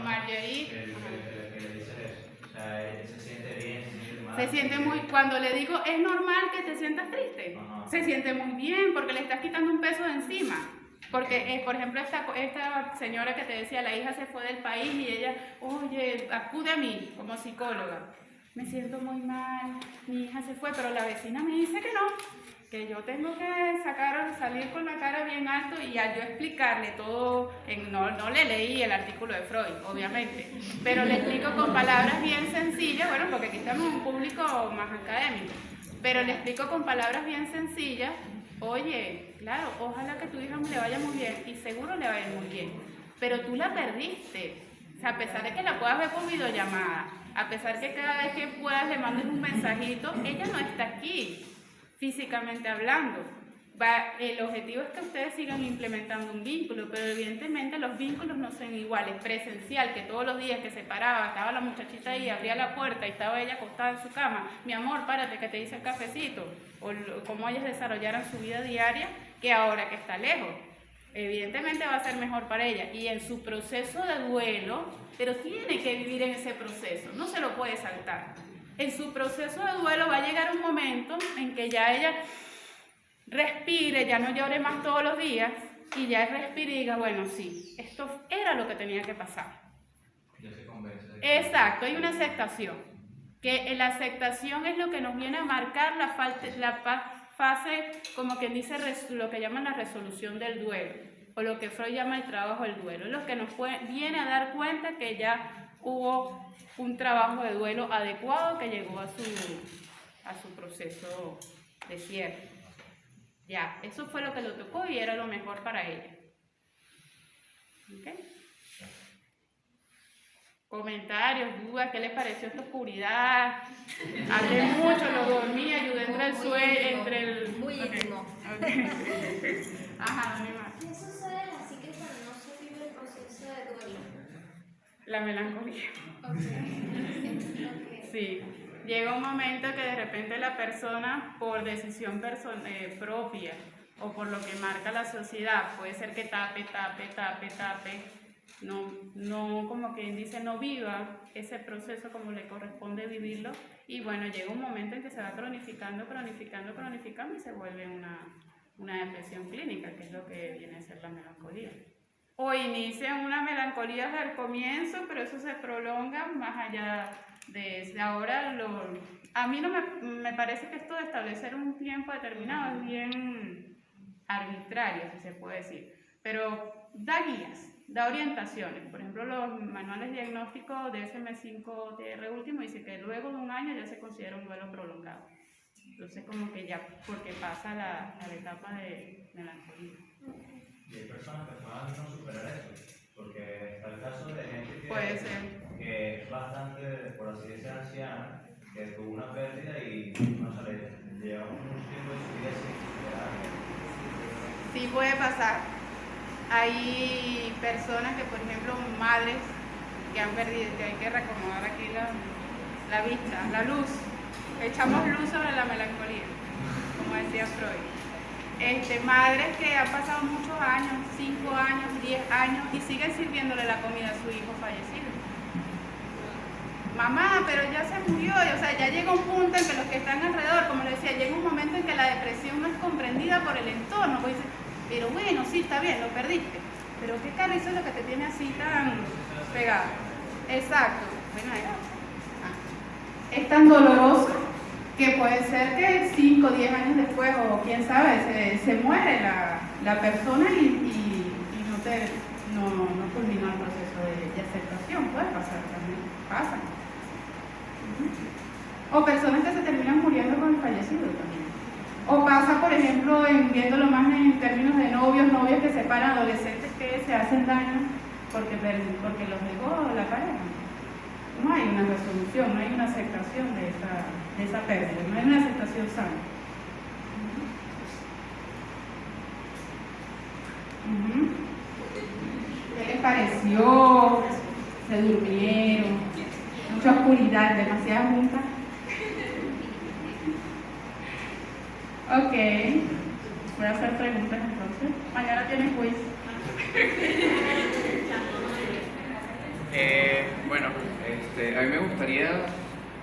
Marjorie. Que le dices eso. O sea, él se siente bien, se siente mal. Se siente muy, cuando le digo, es normal que te sientas triste, Ajá. se siente muy bien porque le estás quitando un peso de encima. Porque, por ejemplo, esta señora que te decía, la hija se fue del país y ella, oye, acude a mí como psicóloga. Me siento muy mal, mi hija se fue, pero la vecina me dice que no, que yo tengo que salir con la cara bien alto y al yo explicarle todo, no le leí el artículo de Freud, obviamente, pero le explico con palabras bien sencillas, bueno, porque aquí estamos en un público más académico, pero le explico con palabras bien sencillas, oye, claro, ojalá que tu hija le vaya muy bien, y seguro le va a ir muy bien, pero tú la perdiste, o sea, a pesar de que la puedas ver por videollamada, a pesar que cada vez que puedas le mandes un mensajito, ella no está aquí, físicamente hablando. El objetivo es que ustedes sigan implementando un vínculo, pero evidentemente los vínculos no son iguales. Presencial, que todos los días que se paraba, estaba la muchachita ahí, abría la puerta y estaba ella acostada en su cama, mi amor, párate que te hice el cafecito, o cómo ellas desarrollaran su vida diaria, que ahora que está lejos. Evidentemente va a ser mejor para ella, y en su proceso de duelo, pero tiene que vivir en ese proceso, no se lo puede saltar. En su proceso de duelo va a llegar un momento en que ya ella respire, ya no llore más todos los días, y ya respire y diga, bueno, sí, esto era lo que tenía que pasar. Ya se convence. Exacto, hay una aceptación, que la aceptación es lo que nos viene a marcar la fase, como quien dice, lo que llaman la resolución del duelo, o lo que Freud llama el trabajo del duelo, es lo que nos viene a dar cuenta que ya hubo un trabajo de duelo adecuado que llegó a su proceso de cierre. Ya, eso fue lo que lo tocó y era lo mejor para ella. ¿Okay? Comentarios, dudas, ¿qué les pareció esta oscuridad? Hablé mucho, lo dormí, ayudé entre el sueño, Muy íntimo. Okay. Ajá, ¿dónde más? ¿Qué sucede en la psique cuando no se vive el proceso de duelo? La melancolía. Okay. Sí. Llega un momento que de repente la persona, por decisión propia o por lo que marca la sociedad, puede ser que tape, no como quien dice, no viva ese proceso como le corresponde vivirlo, y bueno, llega un momento en que se va cronificando y se vuelve una depresión clínica, que es lo que viene a ser la melancolía. O inicia una melancolía desde el comienzo, pero eso se prolonga más allá de ahora. A mí no me parece que esto de establecer un tiempo determinado es bien arbitrario, si se puede decir, pero da guías, da orientaciones. Por ejemplo, los manuales diagnósticos de SM5TR último dice que luego de un año ya se considera un duelo prolongado. Entonces, como que ya, porque pasa a la etapa de melancolía. Y hay personas que puedan no superar eso, porque está el caso de gente Puede ser. que es bastante, por así decir, anciana, que tuvo una pérdida y no se le lleva un tiempo de su vida sin superar. Sí puede pasar. Hay personas que, por ejemplo, madres que han perdido, que hay que reacomodar aquí la vista, la luz. Echamos luz sobre la melancolía, como decía Freud. Madres que han pasado muchos años, 5 años, 10 años, y siguen sirviéndole la comida a su hijo fallecido. Mamá, pero ya se murió, o sea, ya llega un punto en que los que están alrededor, como le decía, llega un momento en que la depresión no es comprendida por el entorno, pues dice, pero bueno, sí, está bien, lo perdiste, pero qué carrizo es lo que te tiene así tan pegado. Exacto. Bueno, es tan doloroso que puede ser que 5 o 10 años después, o quién sabe, se muere la persona y no culminó el proceso de aceptación. Puede pasar también, pasa. O personas que se terminan muriendo con el fallecido también. O pasa, por ejemplo, viéndolo más en términos de novios que separan, adolescentes que se hacen daño porque los dejó la pareja. No hay una resolución, no hay una aceptación de esa pérdida, no hay una aceptación sana. ¿Qué les pareció? ¿Se durmieron? Mucha oscuridad, demasiada junta. Ok, voy a hacer preguntas entonces. Mañana tienen quiz. A mí me gustaría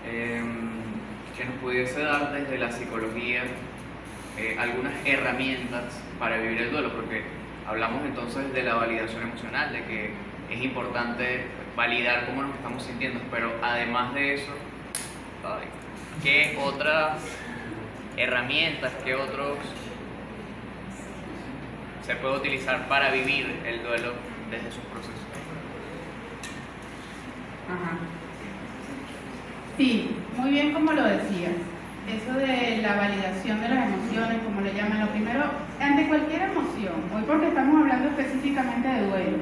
que nos pudiese dar desde la psicología algunas herramientas para vivir el duelo, porque hablamos entonces de la validación emocional, de que es importante validar cómo nos estamos sintiendo, pero además de eso, ¿qué otras herramientas, qué otros se puede utilizar para vivir el duelo desde sus procesos? Ajá. Sí, muy bien como lo decías. Eso de la validación de las emociones, como le llaman, lo primero, ante cualquier emoción, hoy porque estamos hablando específicamente de duelo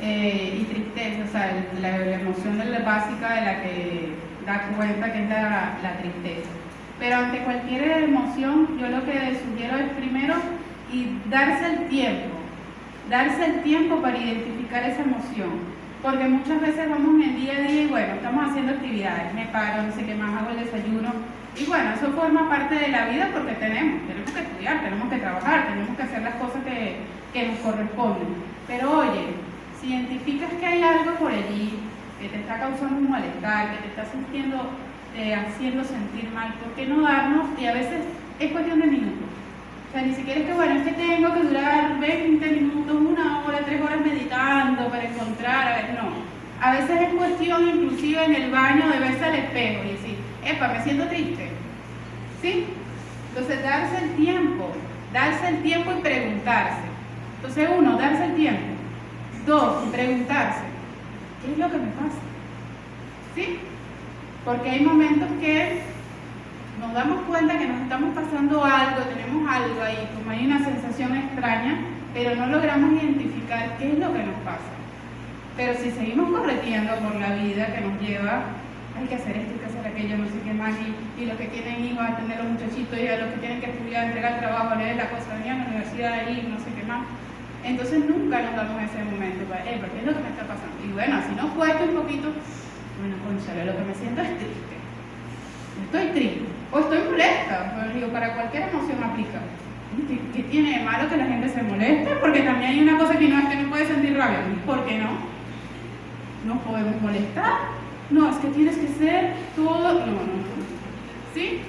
y tristeza, o sea, la emoción básica de la que da cuenta que es la tristeza. Pero ante cualquier emoción, yo lo que sugiero es primero darse el tiempo para identificar esa emoción. Porque muchas veces vamos en el día a día y bueno, estamos haciendo actividades, me paro, no sé qué más, hago el desayuno. Y bueno, eso forma parte de la vida porque tenemos que estudiar, tenemos que trabajar, tenemos que hacer las cosas que nos corresponden. Pero oye, si identificas que hay algo por allí que te está causando un malestar, que te está haciendo sentir mal, ¿por qué no darnos? Y a veces es cuestión de minutos. O sea, ni siquiera es que, bueno, es que tengo que durar 20 minutos, 1 hora, 3 horas meditando para encontrar, no. A veces es cuestión, inclusive en el baño, de verse al espejo y decir, epa, me siento triste. ¿Sí? Entonces, darse el tiempo y preguntarse. Entonces, 1, darse el tiempo. 2, preguntarse, ¿qué es lo que me pasa? ¿Sí? Porque hay momentos que nos damos cuenta que nos estamos pasando algo, tenemos algo ahí, como hay una sensación extraña, pero no logramos identificar qué es lo que nos pasa. Pero si seguimos correteando por la vida que nos lleva, hay que hacer esto, hay que hacer aquello, no sé qué más, y los que tienen hijos, atender a los muchachitos, y a los que tienen que estudiar, entregar trabajo, leer la cosa, venir a la universidad, y no sé qué más. Entonces nunca nos damos ese momento para, ¿qué es lo que me está pasando? Y bueno, si nos cuesta un poquito, bueno, cónchale, lo que me siento es triste. Estoy triste. O estoy molesta, pero digo, para cualquier emoción aplica. ¿Qué tiene de malo que la gente se moleste? Porque también hay una cosa que no es que no puede sentir rabia. ¿Por qué no? No podemos molestar. No, es que tienes que ser todo. No. ¿Sí?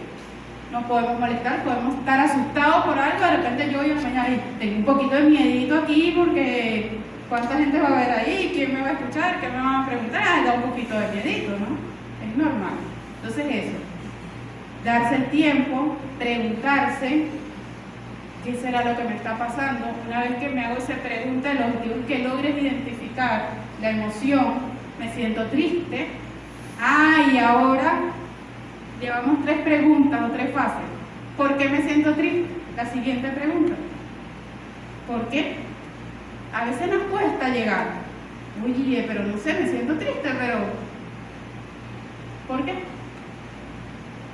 No podemos molestar, podemos estar asustados por algo. De repente yo una mañana tengo un poquito de miedito aquí porque ¿cuánta gente va a ver ahí? ¿Quién me va a escuchar? ¿Qué me van a preguntar? Da un poquito de miedito, ¿no? Es normal. Entonces eso. Darse el tiempo, preguntarse qué será lo que me está pasando. Una vez que me hago esa pregunta, el objetivo es que logres identificar la emoción. Me siento triste. Y ahora llevamos 3 preguntas o 3 fases. ¿Por qué me siento triste? La siguiente pregunta. ¿Por qué? A veces nos cuesta llegar. Oye, pero no sé, me siento triste, pero ¿por qué?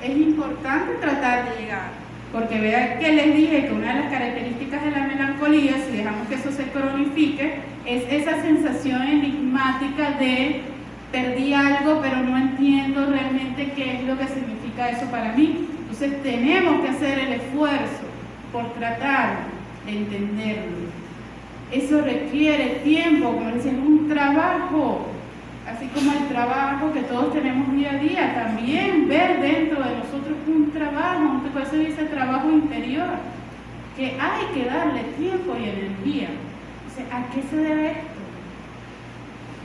Es importante tratar de llegar, porque vean que les dije que una de las características de la melancolía, si dejamos que eso se cronifique, es esa sensación enigmática de perdí algo, pero no entiendo realmente qué es lo que significa eso para mí. Entonces tenemos que hacer el esfuerzo por tratar de entenderlo. Eso requiere tiempo, como decía, es un trabajo. Así como el trabajo que todos tenemos día a día, también ver dentro de nosotros un trabajo, por eso dice trabajo interior, que hay que darle tiempo y energía. O sea, ¿a qué se debe esto?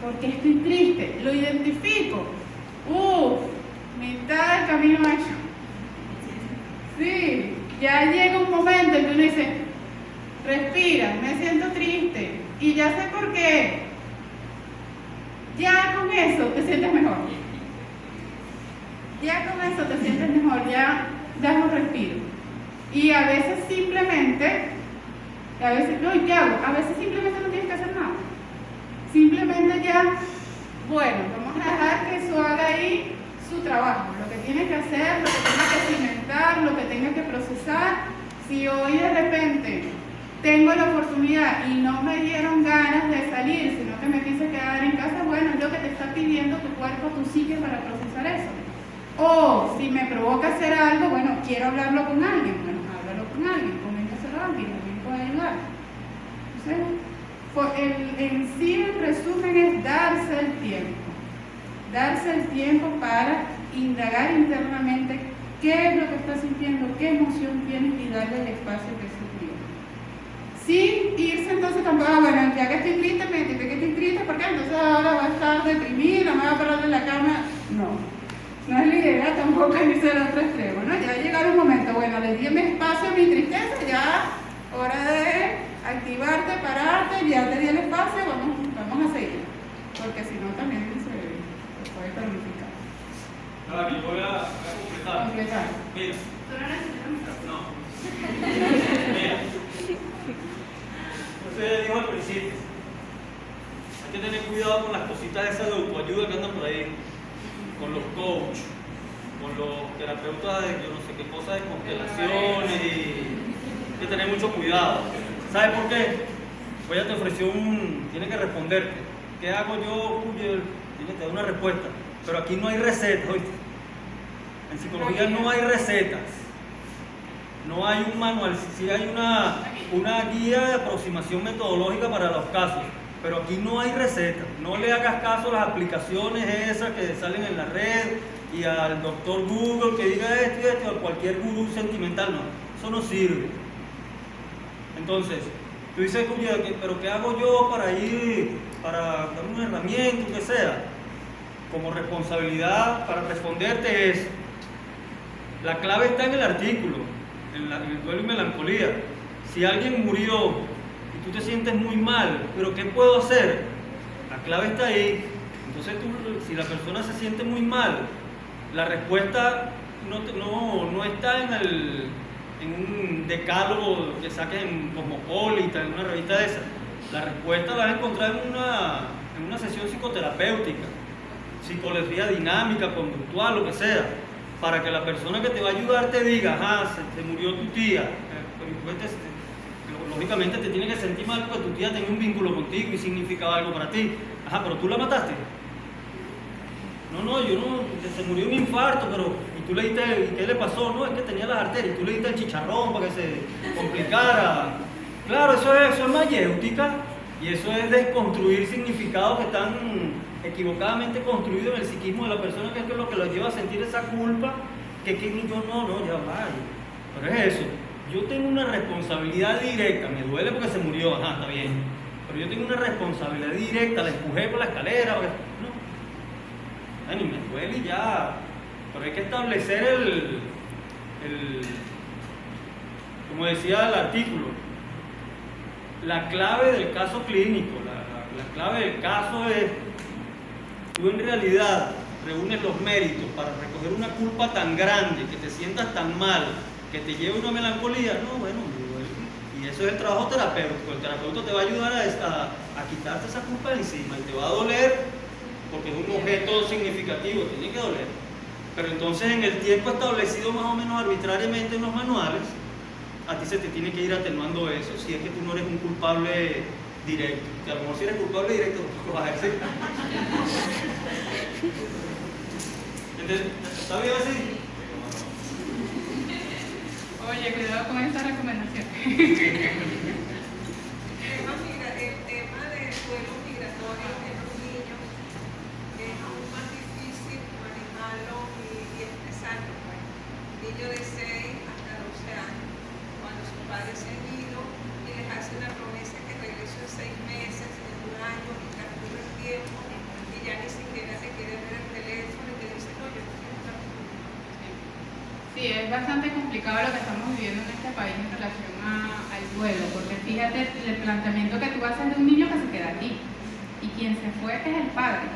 ¿Por qué estoy triste? Lo identifico. Mitad del camino hecho. Sí, ya llega un momento en que uno dice, respira, me siento triste, y ya sé por qué. Ya con eso te sientes mejor. Ya con eso te sientes mejor, ya das un respiro. Y a veces simplemente, ¿qué hago? A veces simplemente no tienes que hacer nada. Simplemente ya, bueno, vamos a dejar que eso haga ahí su trabajo, lo que tiene que hacer, lo que tenga que cimentar, lo que tenga que procesar. Si hoy de repente tengo la oportunidad y no me dieron ganas de salir, sino que me quise quedar en casa, bueno, es lo que te está pidiendo tu cuerpo, tu psique para procesar eso. O si me provoca hacer algo, bueno, quiero hablarlo con alguien, bueno, háblalo con alguien, coméntaselo a alguien puede ayudar. Entonces, en sí, el resumen es darse el tiempo. darse el tiempo para indagar internamente qué es lo que está sintiendo, qué emoción tiene y darle el espacio que se tiene. Sin irse entonces tampoco, bueno, ya que estoy triste, me identifique que estoy triste, porque entonces ahora va a estar deprimida, me va a parar en la cama. No es la idea tampoco irse al otro extremo, ¿no? Ya va a llegar un momento, bueno, le di mi espacio a mi tristeza, ya hora de activarte, pararte, ya te di el espacio, vamos a seguir, porque si no también se puede planificar. Claro, yo voy a completar. Mira. No. Mira. Usted dijo al principio, hay que tener cuidado con las cositas esas de autoayuda que andan por ahí, con los coaches, con los terapeutas de yo no sé qué cosas de constelaciones, y hay que tener mucho cuidado. ¿Sabes por qué? Pues ella te ofreció tiene que responderte. ¿Qué hago yo? Tiene que dar una respuesta. Pero aquí no hay recetas, ¿oíste? En psicología no hay recetas. No hay un manual, sí hay una guía de aproximación metodológica para los casos, pero aquí no hay recetas. No le hagas caso a las aplicaciones esas que salen en la red y al doctor Google que diga esto y esto, a cualquier gurú sentimental, no, eso no sirve. Entonces, tú dices, pero ¿qué hago yo para dar una herramienta, que sea? Como responsabilidad para responderte es, la clave está en el artículo, en el duelo y melancolía. Si alguien murió y tú te sientes muy mal, pero ¿qué puedo hacer? La clave está ahí. Entonces si la persona se siente muy mal, la respuesta no está en un decálogo que saques en Cosmopolitan, en una revista de esas. La respuesta la vas a encontrar en una sesión psicoterapéutica, psicología dinámica, conductual, lo que sea, para que la persona que te va a ayudar te diga, se murió tu tía, lógicamente te tiene que sentir mal porque tu tía tenía un vínculo contigo y significaba algo para ti. Pero tú la mataste. No, se murió un infarto, pero y tú le diste, ¿y qué le pasó? No, es que tenía las arterias, y tú le diste el chicharrón para que se complicara. Claro, eso es mayéutica, y eso es desconstruir significados que están equivocadamente construidos en el psiquismo de la persona, que es lo que lo lleva a sentir esa culpa, que yo ya vaya. Pero es eso, yo tengo una responsabilidad directa, me duele porque se murió, está bien, pero yo tengo una responsabilidad directa, la empujé por la escalera, ni me duele y ya, pero hay que establecer como decía el artículo, la clave del caso clínico, la clave del caso es, tú en realidad reúnes los méritos para recoger una culpa tan grande, que te sientas tan mal, que te lleve una melancolía, y eso es el trabajo terapéutico. El terapeuta te va a ayudar a quitarte esa culpa de encima, y te va a doler, porque es un objeto significativo, tiene que doler. Pero entonces en el tiempo establecido más o menos arbitrariamente en los manuales, a ti se te tiene que ir atenuando eso, si es que tú no eres un culpable directo. Que a lo mejor si eres culpable directo, tampoco vas a decir. ¿Está bien así? Oye, cuidado con esta recomendación. El tema del duelo migratorio en los niños es aún más difícil manejarlo y expresarlo. Niños de 6 hasta 12 años, cuando sus padres se han ido y les hacen la promesa que regreso en 6 meses, en 1 año, y transcurre el tiempo, y ya ni siquiera le quieren ver el teléfono y te dicen, no, yo no quiero estar contigo. Sí, es bastante complicado lo que estamos viviendo en este país en relación al duelo, porque fíjate el planteamiento que tú haces de un niño que se queda aquí, y quien se fue es el padre.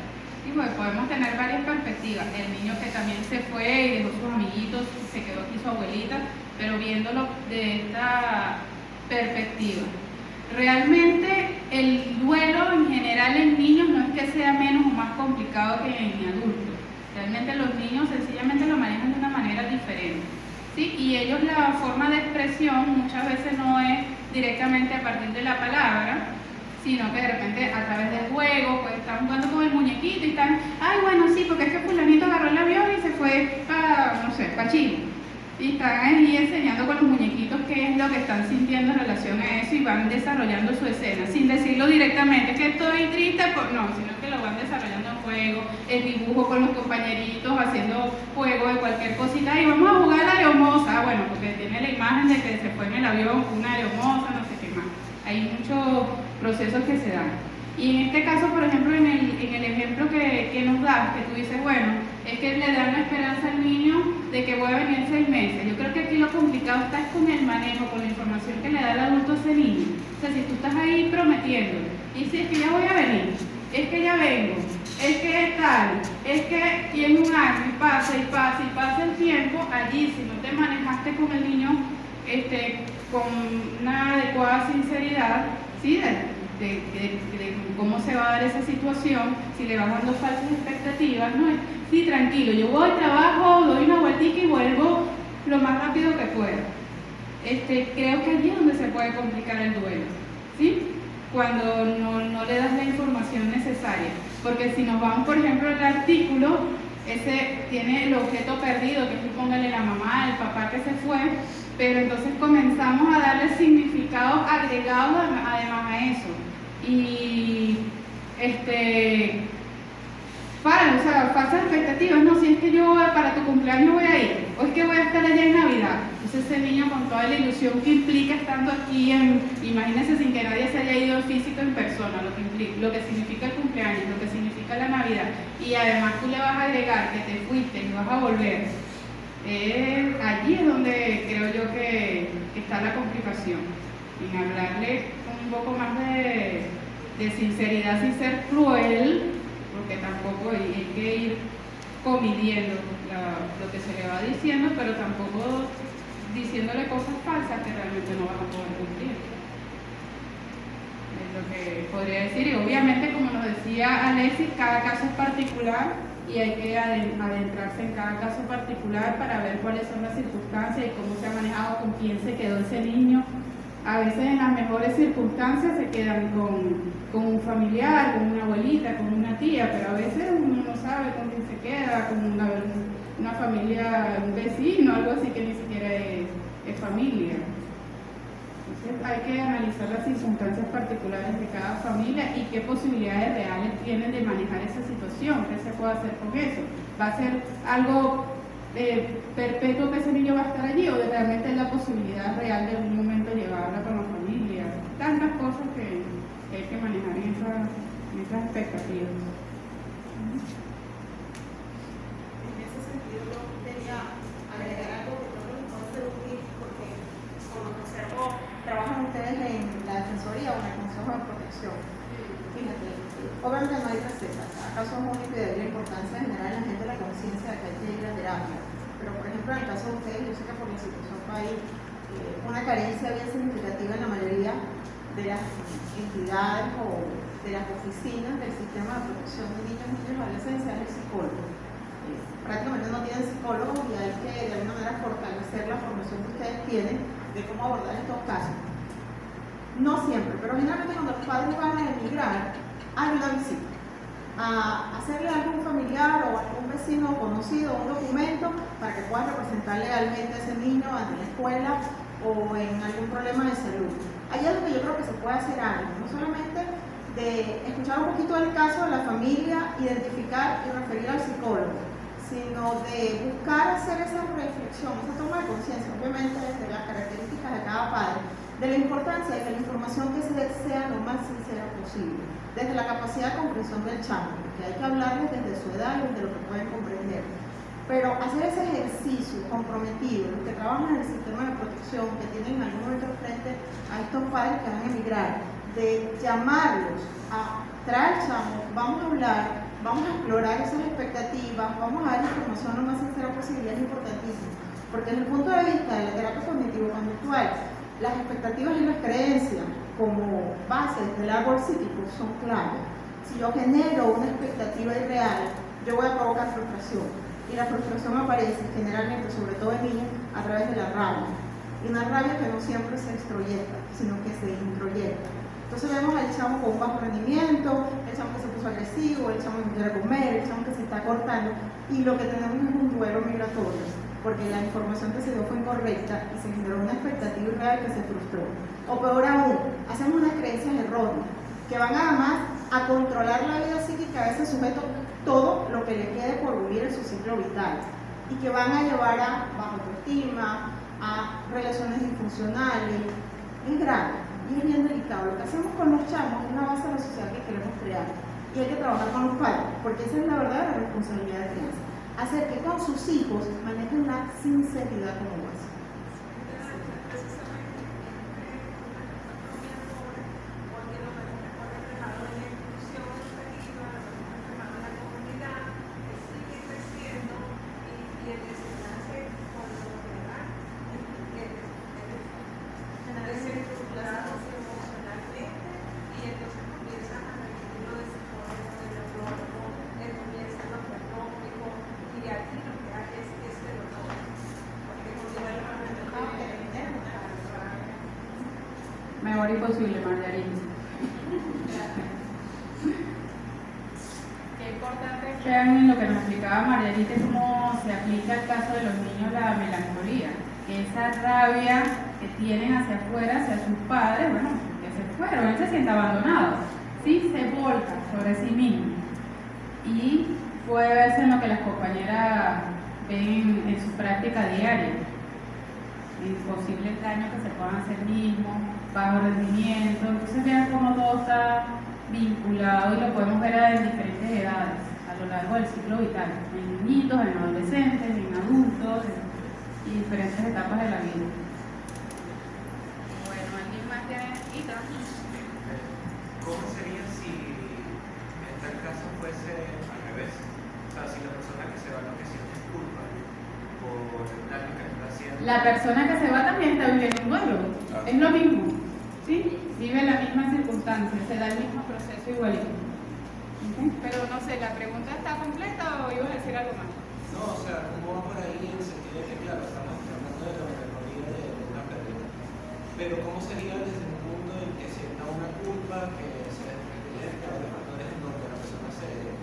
Y pues podemos tener varias perspectivas. El niño que también se fue y dejó sus amiguitos, se quedó aquí su abuelita, pero viéndolo de esta perspectiva. Realmente el duelo en general en niños no es que sea menos o más complicado que en adultos. Realmente los niños sencillamente lo manejan de una manera diferente, ¿sí? Y ellos, la forma de expresión muchas veces no es directamente a partir de la palabra, sino que de repente a través del juego, pues están jugando con el muñequito y están, ay bueno sí, porque es que fulanito agarró el avión y se fue para, no sé, para Chile. Y están ahí enseñando con los muñequitos qué es lo que están sintiendo en relación a eso y van desarrollando su escena, sin decirlo directamente que estoy triste, no, sino que lo van desarrollando en juego, el dibujo con los compañeritos, haciendo juego de cualquier cosita, y vamos a jugar a la aeromoza, bueno, porque tiene la imagen de que se fue en el avión una aeromoza, no sé qué más. Hay muchos procesos que se dan. Y en este caso, por ejemplo, en el ejemplo que nos das, que tú dices, bueno, es que le dan la esperanza al niño de que voy a venir en 6 meses. Yo creo que aquí lo complicado está es con el manejo, con la información que le da el adulto a ese niño. O sea, si tú estás ahí prometiendo, y si es que ya voy a venir, es que ya vengo, es que es tal, es que tiene un año y pasa y pasa y pasa el tiempo, allí si no te manejaste con el niño con una adecuada sinceridad, ¿sí? De cómo se va a dar esa situación, si le vas dando falsas expectativas, ¿no? Sí, tranquilo, yo voy, trabajo, doy una vueltita y vuelvo lo más rápido que pueda. Creo que allí es donde se puede complicar el duelo, ¿sí? Cuando no le das la información necesaria. Porque si nos vamos, por ejemplo, al artículo, ese tiene el objeto perdido, que es póngale la mamá, el papá que se fue, pero entonces comenzamos a darle significados agregados además a eso. Y falsas expectativas, no, si es que yo para tu cumpleaños voy a ir, o es que voy a estar allá en Navidad. Entonces ese niño con toda la ilusión que implica estando aquí, imagínense sin que nadie se haya ido físico en persona, lo que significa el cumpleaños, lo que significa la Navidad, y además tú le vas a agregar que te fuiste y vas a volver. Allí es donde creo yo que está la complicación, en hablarle un poco más de sinceridad sin ser cruel, porque tampoco hay que ir comidiendo lo que se le va diciendo, pero tampoco diciéndole cosas falsas que realmente no van a poder cumplir. Es lo que podría decir, y obviamente, como nos decía Alexis, cada caso es particular y hay que adentrarse en cada caso particular para ver cuáles son las circunstancias y cómo se ha manejado, con quién se quedó ese niño. A veces en las mejores circunstancias se quedan con un familiar, con una abuelita, con una tía, pero a veces uno no sabe con quién se queda, con una familia, un vecino, algo así que ni siquiera es familia. Entonces hay que analizar las circunstancias particulares de cada familia y qué posibilidades reales tienen de manejar esa situación, qué se puede hacer con eso. ¿Va a ser algo perpetuo que ese niño va a estar allí o de realmente es la posibilidad real de un momento llevarla con la familia? Tantas cosas que hay que manejar en esas expectativas. En ese sentido, yo quería agregar algo que creo que nos puede servir, porque como observo, trabajan ustedes en la Defensoría o en el Consejo de Protección. Fíjate, obviamente no hay recetas, acaso es único y de la importancia de generar en la gente la conciencia de que hay que ir a terapia. Pero, por ejemplo, en el caso de ustedes, yo sé que por la situación país, una carencia bien significativa en la mayoría de las entidades o de las oficinas del sistema de protección de niños y adolescentes es el psicólogo. Prácticamente no tienen psicólogos y hay que de alguna manera fortalecer la formación que ustedes tienen de cómo abordar estos casos. No siempre, pero generalmente cuando los padres van a emigrar, hay una visita a hacerle a algún familiar o a algún vecino conocido un documento para que pueda representar legalmente a ese niño ante la escuela o en algún problema de salud. Ahí es donde yo creo que se puede hacer algo, no solamente de escuchar un poquito del caso de la familia, identificar y referir al psicólogo, sino de buscar hacer esa reflexión, esa toma de conciencia, obviamente desde las características de cada padre, de la importancia de que la información que se dé sea lo más sincera posible, desde la capacidad de comprensión del chamo, porque hay que hablarles desde su edad y desde lo que pueden comprender. Pero hacer ese ejercicio comprometido, los que trabajan en el sistema de protección, que tienen en algún momento frente a estos padres que van a emigrar, de llamarlos a traer chamo, vamos a hablar, vamos a explorar esas expectativas, vamos a dar información lo más sincera posible, es importantísimo. Porque desde el punto de vista de la terapia cognitivo-conductual, las expectativas y las creencias como bases del árbol psíquico son claves. Si yo genero una expectativa irreal, yo voy a provocar frustración. Y la frustración aparece generalmente, sobre todo en niños, a través de la rabia. Y una rabia que no siempre se extroyecta, sino que se introyecta. Entonces vemos al chamo con un bajo rendimiento, el chamo que se puso agresivo, el chamo que quiere comer, el chamo que se está cortando, y lo que tenemos es un duelo migratorio, porque la información que se dio fue incorrecta y se generó una expectativa irreal que se frustró. O peor aún, hacemos unas creencias erróneas que van además a controlar la vida psíquica de ese sujeto, todo lo que le quede por vivir en su ciclo vital, y que van a llevar a baja autoestima, a relaciones disfuncionales. Es grave y es bien delicado. Lo que hacemos con los chamos es una base de la sociedad que queremos crear, y hay que trabajar con los padres, porque esa es la verdadera responsabilidad de crianza, hacer que con sus hijos manejen la sinceridad como base. Mejor imposible, Margarita. Qué importante es que vean en lo que nos explicaba Margarita cómo se aplica el caso de los niños la melancolía, que esa rabia que tienen hacia afuera, hacia sus padres, bueno, que se fueron, él se siente abandonado, sí, se volca sobre sí mismo. Y puede verse en lo que las compañeras ven en su práctica diaria, en posibles daños que se puedan hacer mismos, bajo rendimiento. Entonces vean cómo todo está vinculado y lo podemos ver en diferentes edades a lo largo del ciclo vital, en niñitos, en adolescentes, en adultos y diferentes etapas de la vida. Bueno, ¿alguien más tiene Ita? ¿Cómo sería si en tal caso fuese al revés? O sea, si la persona que se va lo que siente culpa por el daño que está haciendo. La persona que se va también está viviendo un duelo, es lo mismo, ¿sí? Vive la misma circunstancia, se da el mismo proceso igualito. ¿Okay? Pero no sé, ¿la pregunta está completa o ibas a decir algo más? No, o sea, ¿cómo va por ahí en el sentido de que, claro, estamos hablando de la melancolía de una pérdida, pero ¿cómo sería desde un punto en que sienta una culpa que se desconecta de factores en donde la persona se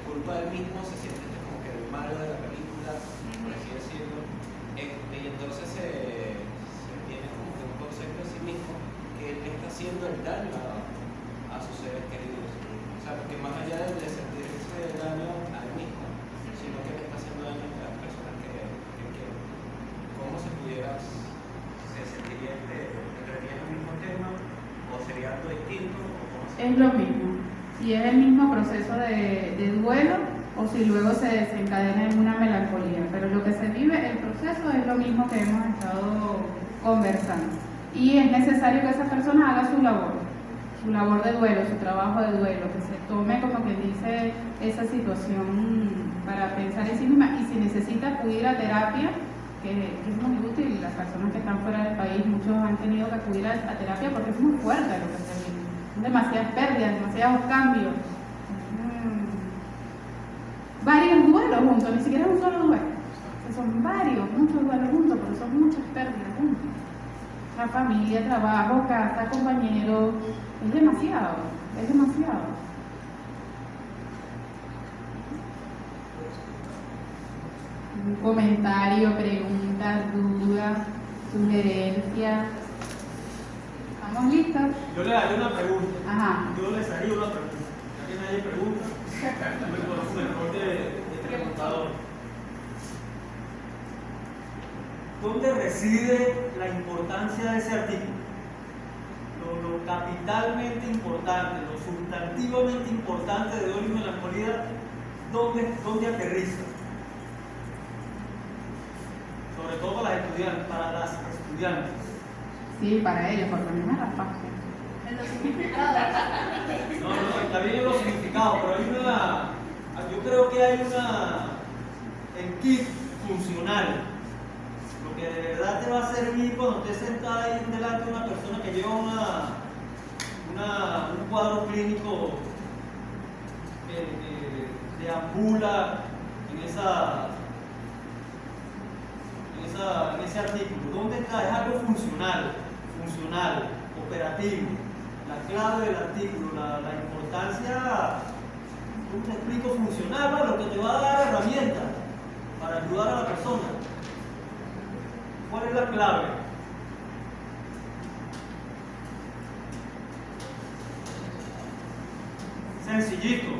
culpa del mismo, se siente como que el malo de la película, por así decirlo, y entonces se tiene como que un concepto de sí mismo que él está haciendo el daño a sus seres queridos. O sea, porque más allá de sentirse daño a él mismo, sino que le está haciendo daño a las personas que quiere. ¿Cómo se sentiría ¿entraría en el mismo tema? ¿O sería algo distinto? Es lo mismo. Si es el mismo proceso de duelo o si luego se desencadena en una melancolía. Pero lo que se vive, el proceso es lo mismo que hemos estado conversando. Y es necesario que esa persona haga su labor de duelo, su trabajo de duelo, que se tome, como quien dice, esa situación para pensar en sí misma. Y si necesita acudir a terapia, que es muy útil, las personas que están fuera del país, muchos han tenido que acudir a terapia porque es muy fuerte lo que se vive. Son demasiadas pérdidas, demasiados cambios. Varios duelos juntos, ni siquiera es un solo duelo. Son varios, muchos duelos juntos, pero son muchas pérdidas juntos. La familia, trabajo, casa, compañeros, es demasiado, es demasiado. Un comentario, preguntas, dudas, sugerencias. ¿Estamos listos? Yo le haría una pregunta. Ajá. Yo les haría una pregunta. Ya que nadie pregunta, yo me conozco mejor de preguntador. ¿Dónde reside la importancia de ese artículo? Lo capitalmente importante, lo sustantivamente importante de duelo y melancolía, ¿dónde aterriza? Sobre todo para las estudiantes. Sí, para ellos, porque a mí me raspaste. En los significados. No, está bien en los significados, pero yo creo que hay el kit funcional. Lo que de verdad te va a servir cuando estés sentada ahí delante de una persona que lleva un cuadro clínico que deambula en ese artículo. ¿Dónde está? Es algo funcional, operativo. La clave del artículo, la importancia, ¿cómo te explico? Funcional, ¿no? Lo que te va a dar herramientas. para ayudar a la persona. ¿Cuál es la clave? Sencillito.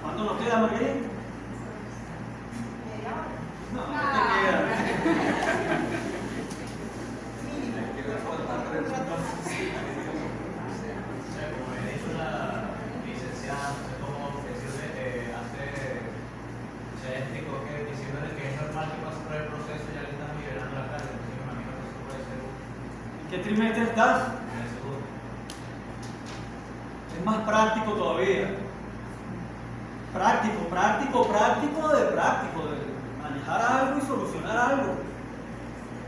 ¿Cuánto nos queda, Margarita? No, no te queda. Como he dicho la licenciada, no sé cómo decirle, se explicó que diciéndole que es normal que pase por el proceso ya le están liberando la carga, entonces me imagino que eso puede ser ¿En qué trimestre estás? en el segundo. Es más práctico todavía. Práctico de manejar algo y solucionar algo.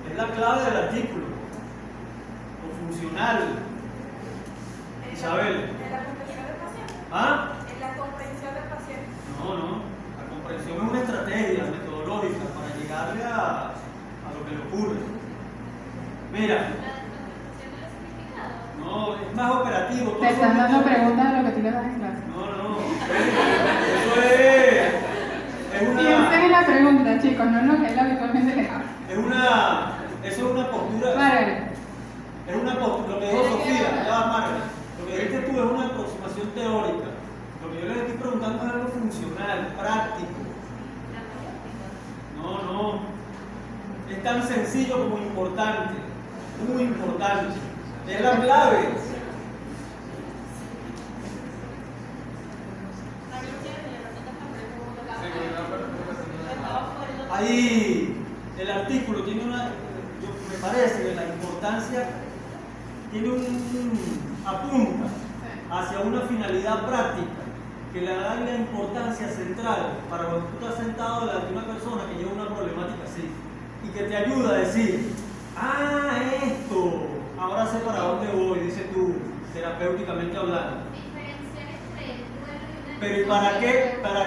Es la clave del artículo. Lo funcional. Isabel. ¿En la comprensión del paciente? ¿Ah? En la comprensión del paciente. No. La comprensión es una estrategia metodológica para llegarle a lo que le ocurre. Mira. No, es más operativo. Te están dando preguntas de lo que tú le das en clase. No. Eso es una. Piensen en la pregunta, chicos, no en lo que él habitualmente les habla. Eso es una postura. Margaret. Es una postura. Lo que dijo Sofía, ya va, Margaret. Lo que dijiste tú es una aproximación teórica. Lo que yo les estoy preguntando es algo funcional, práctico. No. Es tan sencillo como importante. Muy importante. Es la clave. Ahí el artículo tiene me parece que la importancia tiene apunta hacia una finalidad práctica que le da la importancia central para cuando tú estás sentado delante de una persona que lleva una problemática así y que te ayuda a decir, esto, ahora sé para dónde voy, dices tú, terapéuticamente hablando. Diferenciar entre el duelo y una Pero ¿y para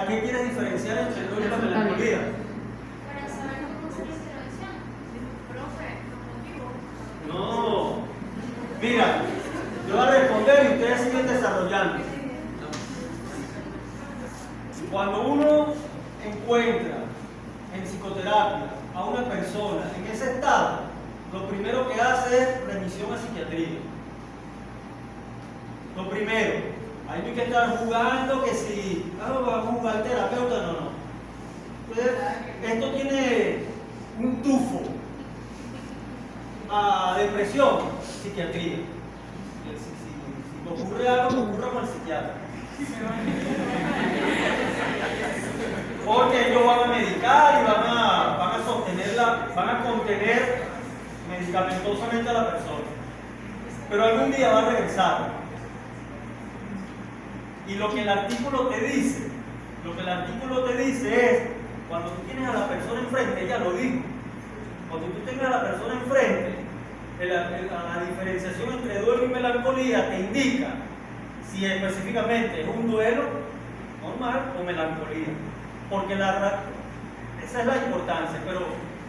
qué quieres diferenciar entre el duelo y la melancolía? Para saber cómo hacer la intervención. Profe, los motivos. No. Mira, yo voy a responder y ustedes siguen desarrollando. Cuando uno encuentra en psicoterapia a una persona en ese estado, lo primero que hace es remisión a psiquiatría. Lo primero, ahí no hay que estar jugando que si vamos a jugar terapeuta, no. Entonces, esto tiene un tufo a depresión, psiquiatría. Si ocurre algo, que ocurra con el psiquiatra. Porque ellos van a medicar y van a contener medicamentosamente a la persona. Pero algún día va a regresar. Y lo que el artículo te dice es, cuando tú tienes a la persona enfrente, ella lo dijo, cuando tú tengas a la persona enfrente, la diferenciación entre duelo y melancolía te indica si específicamente es un duelo normal o melancolía. Porque esa es la importancia, pero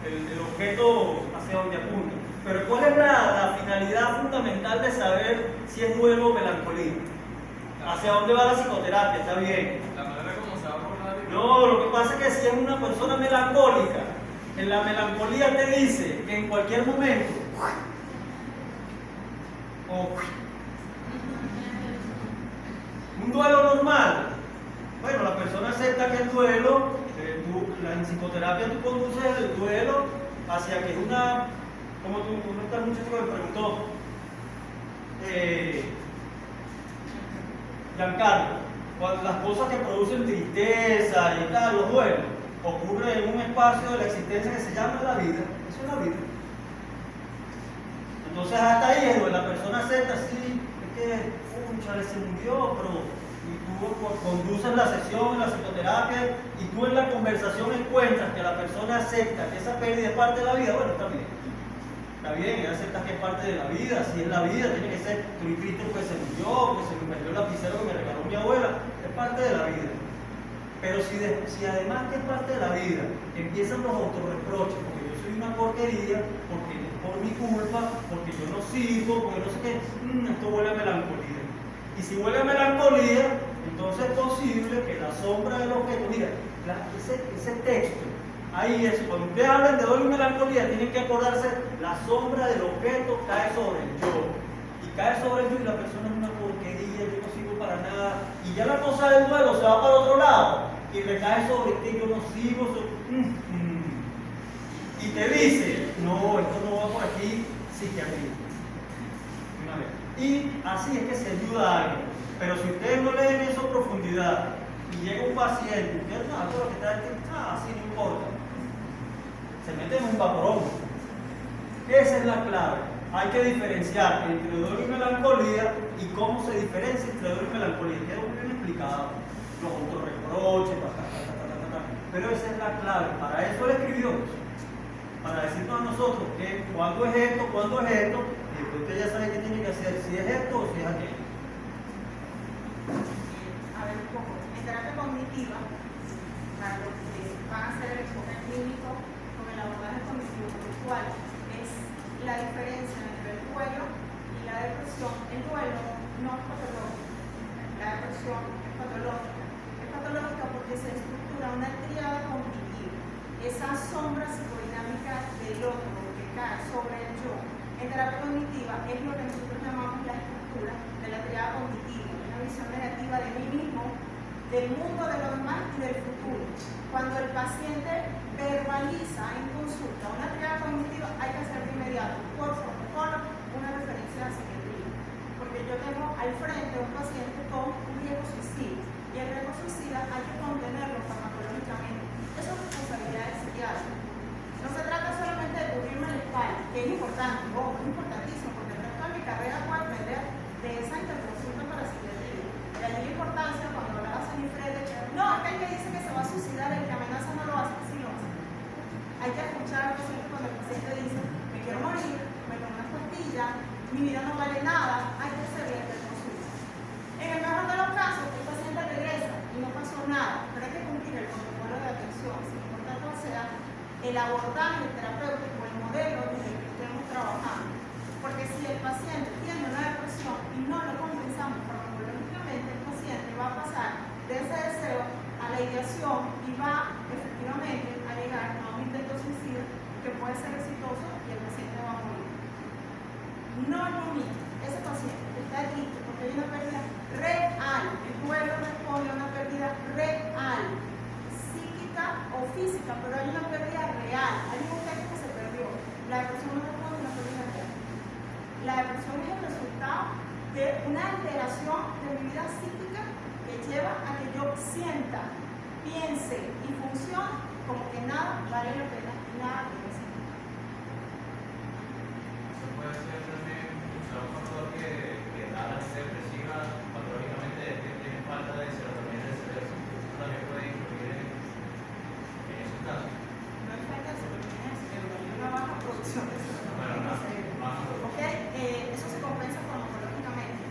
el objeto hacia donde apunta. Pero ¿cuál es la finalidad fundamental de saber si es duelo o melancolía? ¿Hacia dónde va la psicoterapia? Está bien. La manera como se va a abordar. No, lo que pasa es que si es una persona melancólica, en la melancolía te dice que en cualquier momento un duelo normal. Bueno, la persona acepta que el duelo, en psicoterapia tú conduces el duelo hacia que es una, como esta muchacha que me preguntó, Giancarlo, cuando las cosas que producen tristeza y tal, los duelos, ocurre en un espacio de la existencia que se llama la vida. Eso es la vida. Entonces hasta ahí es donde la persona acepta, sí, es que, chale, se murió, pero y tú conduces la sesión en la psicoterapia y tú en la conversación encuentras que la persona acepta que esa pérdida es parte de la vida, bueno, está bien. Está bien, aceptas que es parte de la vida, si es la vida, tiene que ser, estoy triste porque se murió, porque se me perdió el lapicero que me regaló mi abuela, es parte de la vida. Pero si además que es parte de la vida, empiezan los autorreproches, porque yo soy una porquería, porque es por mi culpa, porque yo no sirvo, porque no sé qué, esto huele a melancolía. Y si huele a melancolía, entonces es posible que la sombra del objeto, mira, ese texto, ahí es, cuando ustedes hablan de dolor y melancolía, tienen que acordarse, la sombra del objeto cae sobre el yo, y cae sobre el yo y la persona es una porquería, yo no sirvo para nada, y ya la cosa del duelo se va para otro lado, y recae sobre que yo no sirvo, y te dice, no, esto no va por aquí, psiquiatría. Una vez. Y así es que se ayuda a alguien. Pero si ustedes no leen eso a profundidad y llega un paciente, ustedes no, todo lo que está aquí, así no importa. Se mete en un vaporón. Esa es la clave. Hay que diferenciar entre dolor y melancolía y cómo se diferencia entre dolor y melancolía. Queda muy bien explicado. Los autorreproches, pero esa es la clave. Para eso él escribió eso. Para decirnos a nosotros que cuándo es esto, y después usted ya sabe qué tiene que hacer, si es esto o si es aquello. A ver un poco, en terapia cognitiva, para los que van a hacer el enfoque clínico con el abordaje cognitivo-conductual, es la diferencia entre el duelo y la depresión. El duelo no es patológico, la depresión es patológica. Es patológica porque se estructura una tríada cognitiva, esa sombra psicodinámica del otro que cae sobre el yo. En terapia cognitiva es lo que nosotros llamamos la estructura de la tríada cognitiva, una visión negativa de mí mismo, del mundo, de lo demás y del futuro. Cuando el paciente verbaliza en consulta una tríada cognitiva, hay que hacer de inmediato, por protocolo, una referencia a la psiquiatría. Porque yo tengo al frente un paciente con un riesgo suicida, y el riesgo suicida hay que contenerlo farmacológicamente. Eso es responsabilidad del psiquiatra. No se trata solamente de cubrirme la espalda, que es importante, es importantísimo, porque el resto de mi carrera puede depender de esa interconsulta para psiquiatría. De allí la importancia, cuando hablaba Sanifred, no, es que el que dice que se va a suicidar, el que amenaza no lo hace, sí lo hace. Hay que escuchar al paciente cuando el paciente dice, me quiero morir, me tomo unas pastillas, mi vida no vale nada, hay que hacerle la interconsulta. En el mejor de los casos, el paciente regresa y no pasó nada, pero hay que cumplir el protocolo de atención, sin importar cuál sea el abordaje terapéutico, el modelo en el que estemos trabajando. Porque si el paciente tiene una depresión y no lo compensamos farmacológicamente, el paciente va a pasar de ese deseo a la ideación y va efectivamente a llegar a un intento suicida que puede ser exitoso y el paciente va a morir. No es lo mismo, ese paciente está triste porque hay una pérdida real, el duelo responde a una pérdida real, psíquica o física, pero hay una pérdida real, hay un objeto que se perdió. La depresión no responde a una pérdida real. La depresión es el resultado de una alteración de mi vida psíquica que lleva a que yo sienta, piense y funcione como que nada vale la pena, nada tiene sentido. Eso puede ser también un factor que da la gente depresiva patológicamente, es que tiene falta de serotonina en el cerebro. Eso también puede influir en esos casos. No hay falta de serotonina en el cerebro, hay una baja producción de serotonina en el cerebro. ¿Okay? Eso se compensa farmacológicamente,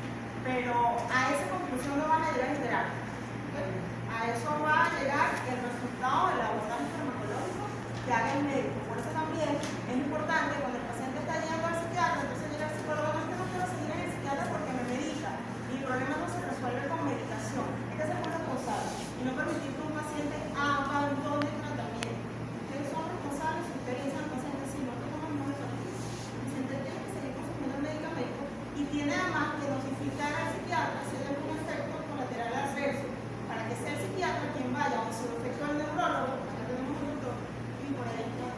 pero a esa conclusión no van a llegar en terapia. ¿Okay? A eso va a llegar el resultado del abordaje farmacológico que haga el médico. Por eso también es importante cuando el paciente está yendo al psiquiatra, entonces llega el psicólogo, no es que no quiero seguir en el psiquiatra porque me medica. Y el problema no se resuelve con medicación. Hay que ser muy responsable y no permitir que un paciente abandone el tratamiento. Ustedes son responsables si ustedes dicen al paciente, si no tomamos más pastillas, el paciente tiene que seguir consumiendo el medicamento y tiene además que notificar al psiquiatra si hay algún efecto colateral adverso, para que sea el psiquiatra quien vaya o su efecto al neurólogo, acá tenemos un doctor, y por ahí está.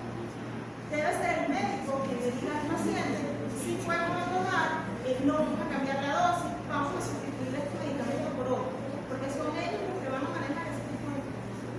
Debe ser el médico quien le diga al paciente si puede abandonar, no vamos a cambiar la dosis, vamos a sustituir este medicamento por otro, porque son ellos los que van a manejar ese tipo de información.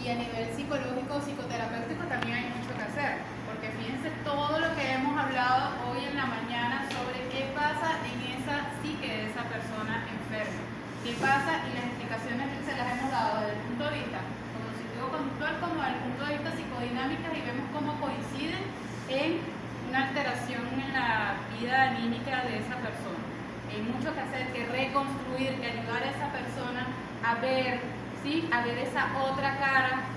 Y a nivel psicológico o psicoterapéutico también hay mucho que hacer, porque fíjense todo lo que hemos hablado hoy en la mañana sobre qué pasa en esa psique de esa persona enferma, qué pasa y las explicaciones que se las hemos dado desde el punto de vista cognitivo-conductual como desde el punto de vista psicodinámica, y vemos cómo coinciden en una alteración en la vida anímica de esa persona. Hay mucho que hacer, que reconstruir, que ayudar a esa persona a ver, ¿sí? A ver esa otra cara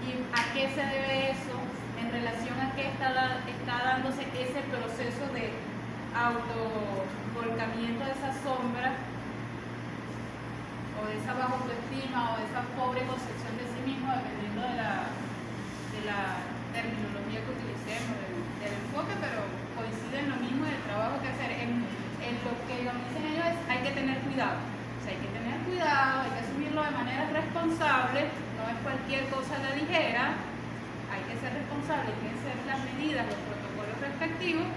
y a qué se debe eso en relación a qué está dándose ese proceso de autovolcamiento de esas sombras o de esa baja autoestima o de esa pobre concepción de sí mismo, dependiendo de la terminología que utilicemos, del enfoque, pero coincide en lo mismo del trabajo que hacer. En lo que dicen ellos es hay que tener cuidado. O sea, hay que tener cuidado, hay que asumirlo de manera responsable, no es cualquier cosa a la ligera, hay que ser responsable, tienen que ser las medidas, los protocolos respectivos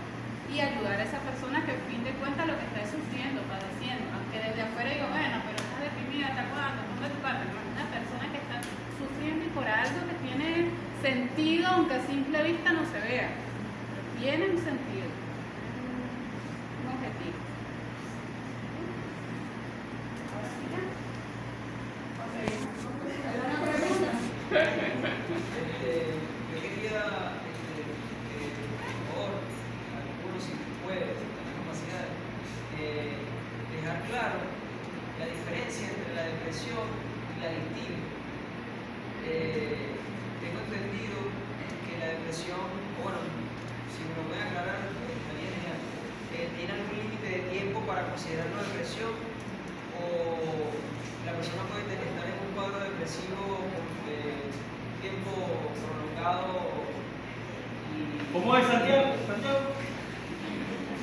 y ayudar a esa persona que al fin de cuentas lo que está sufriendo, padeciendo, aunque desde afuera digo, bueno, pero estás deprimida, ¿hasta cuándo? ¿Dónde tu parte? No, es una persona que está sufriendo y por algo que tiene sentido, aunque a simple vista no se vea, pero tiene un sentido, un objetivo. Ahora sí ya. ¿Alguna pregunta? Yo quería, por favor, algunos si puede, tener capacidad, dejar claro la diferencia entre la depresión y la distimia. Tengo entendido que la depresión, bueno, si me lo pueden aclarar, estaría genial. ¿Tiene algún límite de tiempo para considerarlo depresión? ¿O la persona puede estar en un cuadro depresivo por tiempo prolongado? ¿Cómo es, Santiago?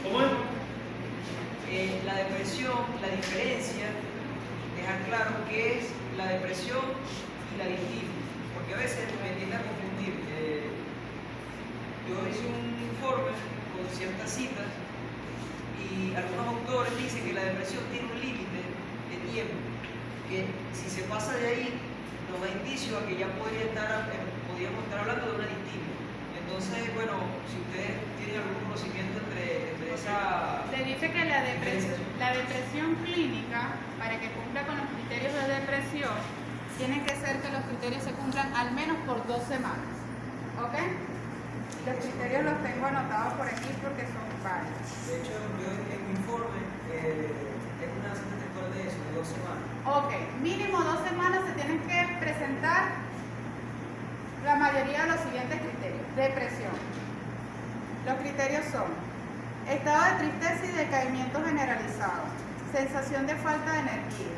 ¿Cómo es? La depresión, la diferencia, dejar claro qué es la depresión y la distimia, porque a veces me tiende a confundir. Yo hice un informe con ciertas citas y algunos autores dicen que la depresión tiene un límite de tiempo, que si se pasa de ahí nos da indicio a que ya podríamos estar hablando de una distimia. Entonces, bueno, si ustedes tienen algún conocimiento entre esa... Se dice que la depresión clínica, para que cumpla con los criterios de depresión, tiene que ser que los criterios se cumplan al menos por 2 semanas. ¿Ok? Los criterios los tengo anotados por aquí porque son varios. De hecho, yo en mi informe tengo una cita textual de eso, de 2 semanas. Ok, mínimo 2 semanas se tienen que presentar la mayoría de los siguientes criterios. Depresión. Los criterios son estado de tristeza y decaimiento generalizado, sensación de falta de energía,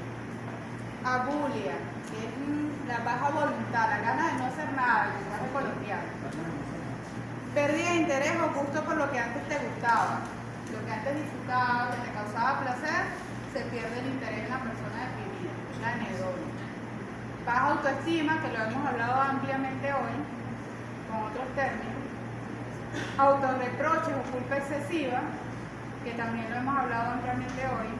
abulia, que es la baja voluntad, la gana de no hacer nada, el lenguaje coloquial, pérdida de interés o gusto por lo que antes te gustaba, lo que antes disfrutabas, que te causaba placer, se pierde el interés en la persona deprimida, la anedonia. Baja autoestima, que lo hemos hablado ampliamente hoy, con otros términos. Autorreproches o culpa excesiva, que también lo hemos hablado ampliamente hoy.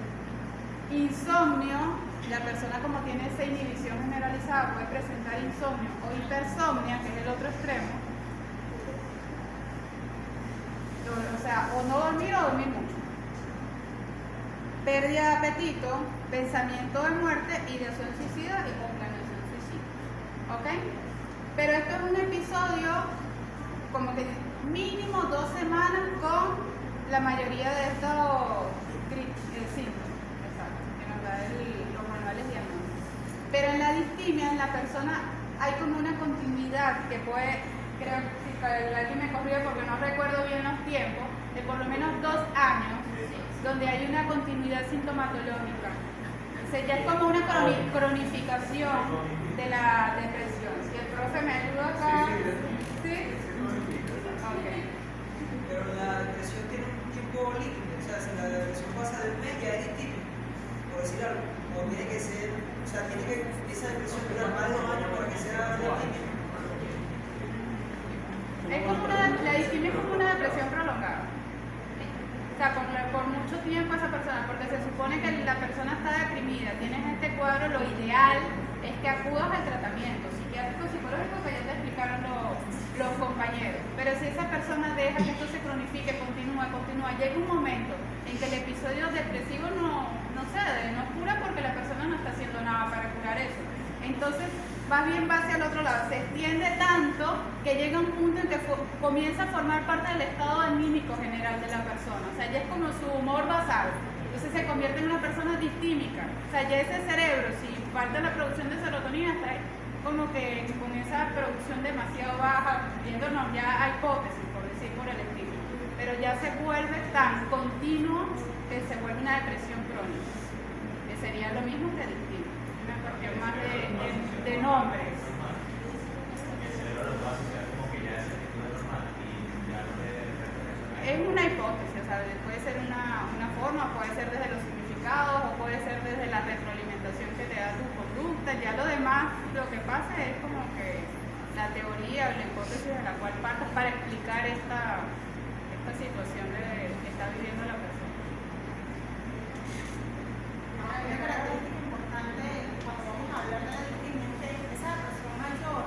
Insomnio, la persona como tiene esa inhibición generalizada puede presentar insomnio o hipersomnia, que es el otro extremo. O sea, o no dormir o dormir mucho. Pérdida de apetito, pensamiento de muerte, ideación suicida y planeación suicida. ¿Ok? Pero esto es un episodio como que mínimo 2 semanas con la mayoría de estos síntomas, exacto, que nos da los manuales diagnósticos. Pero en la distimia, en la persona, hay como una continuidad que puede, creo que alguien me corrió porque no recuerdo bien los tiempos, de por lo menos 2 años, donde hay una continuidad sintomatológica. O sea, ya es como una cronificación de la depresión. Si el profe me ayuda acá, ¿sí? Okay. Pero la depresión tiene un tiempo límite, o sea, si la depresión pasa del mes ya es distinto, por decir algo, o tiene que ser, o sea, tiene que esa depresión durar más de 2 años para que sea distinta. Es como la distimia es como una depresión prolongada. O sea, por mucho tiempo esa persona, porque se supone que la persona está deprimida, tienes este cuadro, lo ideal es que acudas al tratamiento psiquiátrico, psicológico, que ya te explicaron los compañeros. Pero si esa persona deja que esto se cronifique, continúa, llega un momento en que el episodio depresivo no cede, no cura porque la persona no está haciendo nada para curar eso. Entonces, más bien va hacia el otro lado, se extiende tanto que llega un punto en que comienza a formar parte del estado anímico general de la persona. O sea, ya es como su humor basal. Entonces se convierte en una persona distímica. O sea, ya ese cerebro, si falta la producción de serotonina, está como que con esa producción demasiado baja, viéndonos ya a hipótesis, por decir por el estilo. Pero pero ya se vuelve tan continuo que se vuelve una depresión crónica, que sería lo mismo que adictivo, una cuestión más de nombres. El cerebro lo puede asociar como que ya ese tipo de normal y ya no le pertenece. Es una hipótesis, o sea, puede ser una forma, puede ser desde los significados o puede ser desde la retroalimentación que te da tu conducta. Ya lo demás, lo que pasa es como que la teoría o la hipótesis de la cual partas para explicar esta situación que está viviendo la persona. Hay una característica importante cuando vamos a hablar de la adictividad es que esa depresión mayor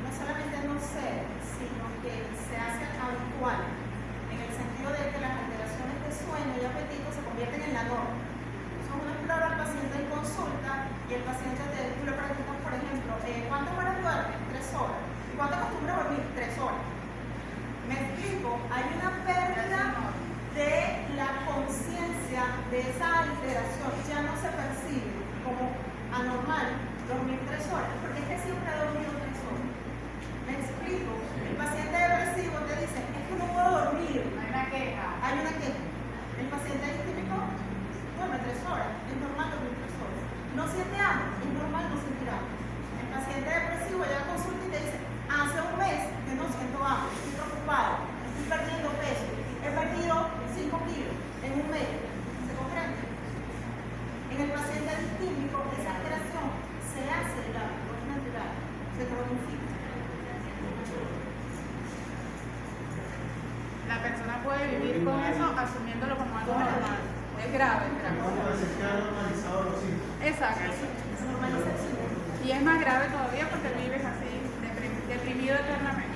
no solamente no cede, sino que se hace habitual, en el sentido de que las alteraciones de sueño y apetito se convierten en la norma. Entonces uno explora al paciente en consulta y el paciente tú le preguntas, por ejemplo, ¿cuántas horas duermes? 3 horas. ¿Y cuánto acostumbras a dormir? 3 horas. Me explico, hay una pérdida de la conciencia de esa alteración, ya no se percibe como anormal dormir 3 horas, porque es que siempre he dormido 3 horas. Me explico, el paciente depresivo te dice, es que no puedo dormir. Hay una queja. Hay una queja. El paciente distímico duerme 3 horas, es normal dormir 3 horas. No siente hambre, es normal no sentir hambre. El paciente depresivo llega a consulta y te dice, hace un mes que no siento hambre, estoy preocupado, estoy perdiendo peso, he perdido 5 kilos en un mes. ¿Se comprende? En el paciente distímico, esa alteración se hace el hábito, es natural, se cronifica. La persona puede vivir con eso asumiéndolo como algo normal. Es grave, es grave. Exacto. Se normaliza el síndrome. Y es más grave todavía porque vives así, deprimido eternamente.